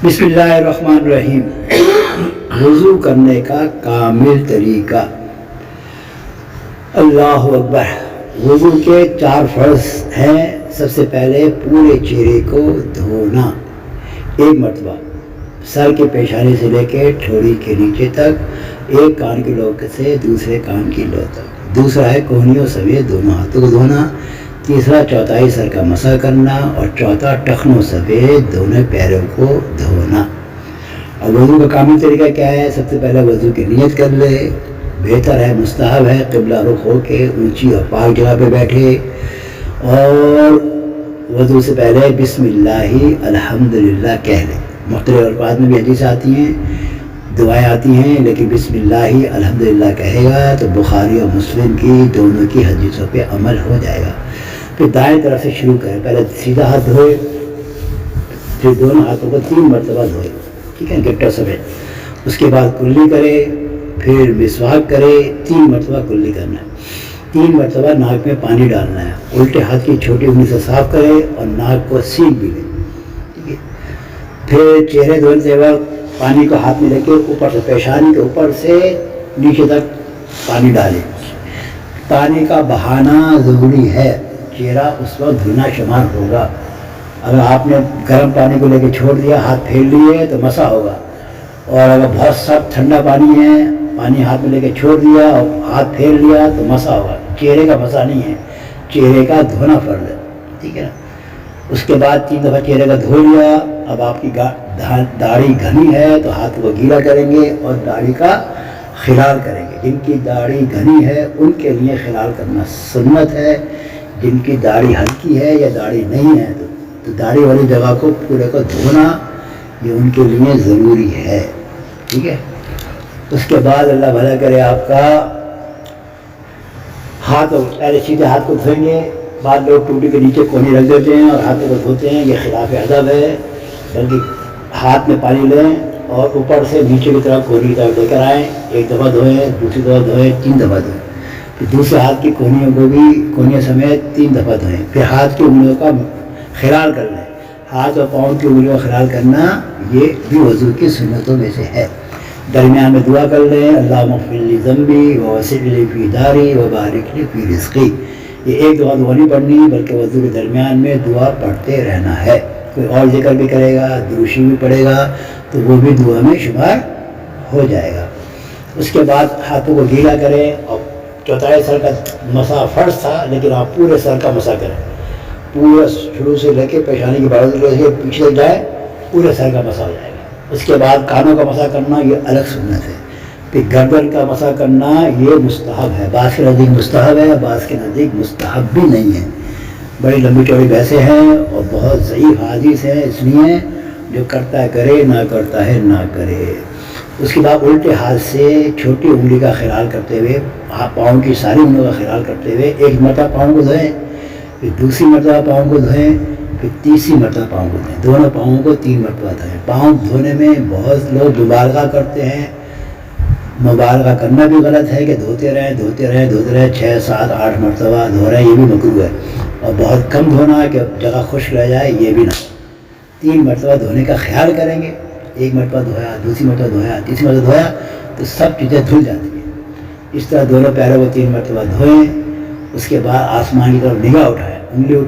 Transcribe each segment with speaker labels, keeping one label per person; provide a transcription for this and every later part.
Speaker 1: بسم اللہ الرحمن الرحیم۔ وضو کرنے کا کامل طریقہ۔ اللہ اکبر۔ وضو کے 4 فرض ہیں۔ سب سے پہلے پورے چہرے کو دھونا 1 مرتبہ، سر کے پیشانی سے لے کے ٹھوڑی کے نیچے تک، ایک کان کی لو سے دوسرے کان کی لو تک۔ دوسرا ہے کوہنیوں سمیت دونوں ہاتھوں کو دھونا۔ تیسرا چوتھائی سر کا مسح کرنا، اور چوتھا ٹخنوں سمیت دونوں پیروں کو دھونا۔ اور وضو کا کامل طریقہ کیا ہے؟ سب سے پہلے وضو کی نیت کر لے، بہتر ہے، مستحب ہے، قبلہ رخ ہو کے اونچی اور پاک جگہ پہ بیٹھے، اور وضو سے پہلے بسم اللہ الحمدللہ کہہ لے۔ مختلف الفاظ میں بھی حدیث آتی ہیں، دعائیں آتی ہیں، لیکن بسم اللہ الحمدللہ کہے گا تو بخاری اور مسلم کی دونوں کی حدیثوں پہ عمل ہو جائے گا۔ پھر دائیں طرف سے شروع کرے، پہلے سیدھا ہاتھ دھوئے، پھر دونوں ہاتھوں کو 3 مرتبہ دھوئے، ٹھیک ہے، گٹا سمیت۔ اس کے بعد کلی کرے، پھر مسواک کرے، 3 مرتبہ کلی کرنا ہے، 3 مرتبہ ناک میں پانی ڈالنا ہے، الٹے ہاتھ کی چھوٹی انگلی سے صاف کرے اور ناک کو سینک بھی لے، ٹھیک ہے۔ پھر چہرے دھونے کے بعد پانی کو ہاتھ میں لے کے اوپر سے، پیشانی کے اوپر سے نیچے تک پانی ڈالے۔ پانی کا بہانا ضروری ہے، چہرہ اس وقت دھلنا شمار ہوگا۔ اگر آپ نے گرم پانی کو لے کے چھوڑ دیا، ہاتھ پھیر لیے تو مسح ہوگا، اور اگر بہت سخت ٹھنڈا پانی ہے، پانی ہاتھ میں لے کے چھوڑ دیا اور ہاتھ پھیر لیا تو مسح ہوگا۔ چہرے کا مسح نہیں ہے، چہرے کا دھونا فرض ہے، ٹھیک ہے نا۔ اس کے بعد 3 دفعہ چہرے کا دھو لیا۔ اب آپ کی داڑھی گھنی ہے تو ہاتھ کو گیلا کریں گے اور داڑھی کا خلال کریں گے۔ جن کی داڑھی گھنی ہے ان کے لیے خلال کرنا سنت ہے، جن کی داڑھی ہلکی ہے یا داڑھی نہیں ہے تو داڑھی والی جگہ کو پورے کو دھونا یہ ان کے لیے ضروری ہے، ٹھیک ہے۔ اس کے بعد اللہ بھلا کرے آپ کا ہاتھ، پہلے سیدھے ہاتھ کو دھوئیں گے، بعد لوگ ٹوٹی کے نیچے کونی رکھ دیتے ہیں اور ہاتھوں کو دھوتے ہیں، یہ خلاف ادب ہے۔ بلکہ ہاتھ میں پانی لیں اور اوپر سے نیچے کی طرف کونی کی طرف لے کر آئیں، 1 دفعہ دھوئیں، دوسری دفعہ دھوئیں، 3 دفعہ دھوئیں، پھر دوسرے ہاتھ کی کونیوں کو بھی کونیوں سمیت 3 دفعہ دھوئیں۔ پھر ہاتھ کی انگلیوں کا خلال کر لیں۔ ہاتھ اور پاؤں کی انگلیوں کا خلال کرنا یہ بھی وضو کی سنتوں میں سے ہے۔ درمیان میں دعا کر لیں، اللہم اغفر لی ذنبی ووسع لی فی داری وبارک لی فی رزقی۔ یہ 1 دعا نہیں پڑھنی بلکہ وضو کے درمیان میں دعا پڑھتے رہنا ہے۔ کوئی اور ذکر بھی کرے گا، دروشی بھی پڑھے گا تو وہ بھی دعا میں شمار ہو جائے گا۔ اس کے بعد ہاتھوں کو گیلا کریں، اور چوتھائی سر کا مسح فرض تھا لیکن آپ پورے سر کا مسح کریں، پورا شروع سے لے کے پیشانی کی باڈی سے پیچھے جائے، پورے سر کا مسح ہو جائے گا۔ اس کے بعد کانوں کا مسح کرنا یہ الگ سنت ہے۔ پھر گردن کا مسح کرنا یہ مستحب ہے، بعض کے نزدیک مستحب ہے، بعض کے نزدیک مستحب بھی نہیں ہے۔ بڑی لمبی چوڑی بحثیں ہیں اور بہت ضعیف حدیث ہے، اس لیے جو کرتا ہے کرے، نہ کرتا ہے نہ کرے۔ اس کے بعد الٹے ہاتھ سے چھوٹی انگلی کا خلال کرتے ہوئے، پاؤں کی ساری انگلیوں کا خلال کرتے ہوئے 1 مرتبہ پاؤں کو دھوئیں، پھر دوسری مرتبہ پاؤں کو دھوئیں، پھر تیسری مرتبہ پاؤں کو دھوئیں۔ دونوں پاؤں کو 3 مرتبہ دھوئیں۔ پاؤں دھونے میں بہت لوگ مبالغہ کرتے ہیں، مبالغہ کرنا بھی غلط ہے کہ دھوتے رہیں 6، 7، 8 مرتبہ دھو رہے ہیں، یہ بھی مکروہ ہے۔ اور بہت کم دھونا کہ جگہ خشک رہ جائے، یہ بھی نہ۔ 3 مرتبہ دھونے کا خیال کریں گے، 1 مرتبہ دھویا، دوسری مرتبہ دھویا، تیسری مرتبہ دھویا تو سب چیزیں دھل جاتی ہیں۔ اس طرح دونوں پیروں کو 3 مرتبہ دھوئیں۔ اس کے بعد آسمان کی طرف نگاہ اٹھائیں۔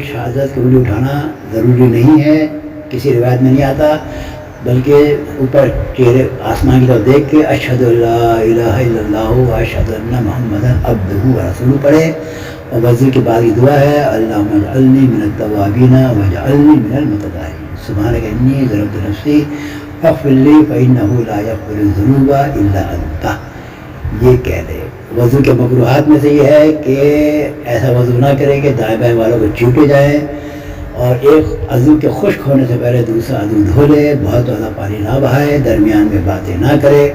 Speaker 1: شہادت کی انگلی اٹھانا ضروری نہیں ہے، کسی روایت میں نہیں آتا، بلکہ اوپر چہرے آسمان کی طرف دیکھ کے اشہد لا الہ الا اللہ و اشہد ان محمدا عبدہ و رسولہ پڑھے۔ اور وضو کے بعد یہ دعا ہے، اللہم اجعلنی من التوابین واجعلنی من المتطہرین، سبحانک انی ظلمت نفسی فاغفر لی فانہ لا یغفر الذنوب الا انت۔ یہ کہہ دے۔ وضو کے مکروہات میں سے یہ ہے کہ ایسا وضو نہ کریں کہ دائیں بائیں والوں کو چوٹے جائیں، اور ایک عضو کے خشک ہونے سے پہلے دوسرا عضو دھو لے، بہت زیادہ پانی نہ بہائے، درمیان میں باتیں نہ کرے،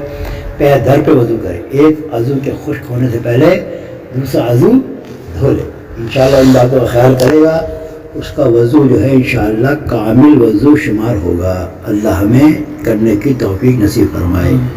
Speaker 1: پیر دھر پہ وضو کرے، ایک عضو کے خشک ہونے سے پہلے دوسرا عضو دھو لے۔ انشاءاللہ ان باتوں کا خیال کرے گا، اس کا وضو جو ہے انشاءاللہ کامل وضو شمار ہوگا۔ اللہ ہمیں کرنے کی توفیق نصیب فرمائے۔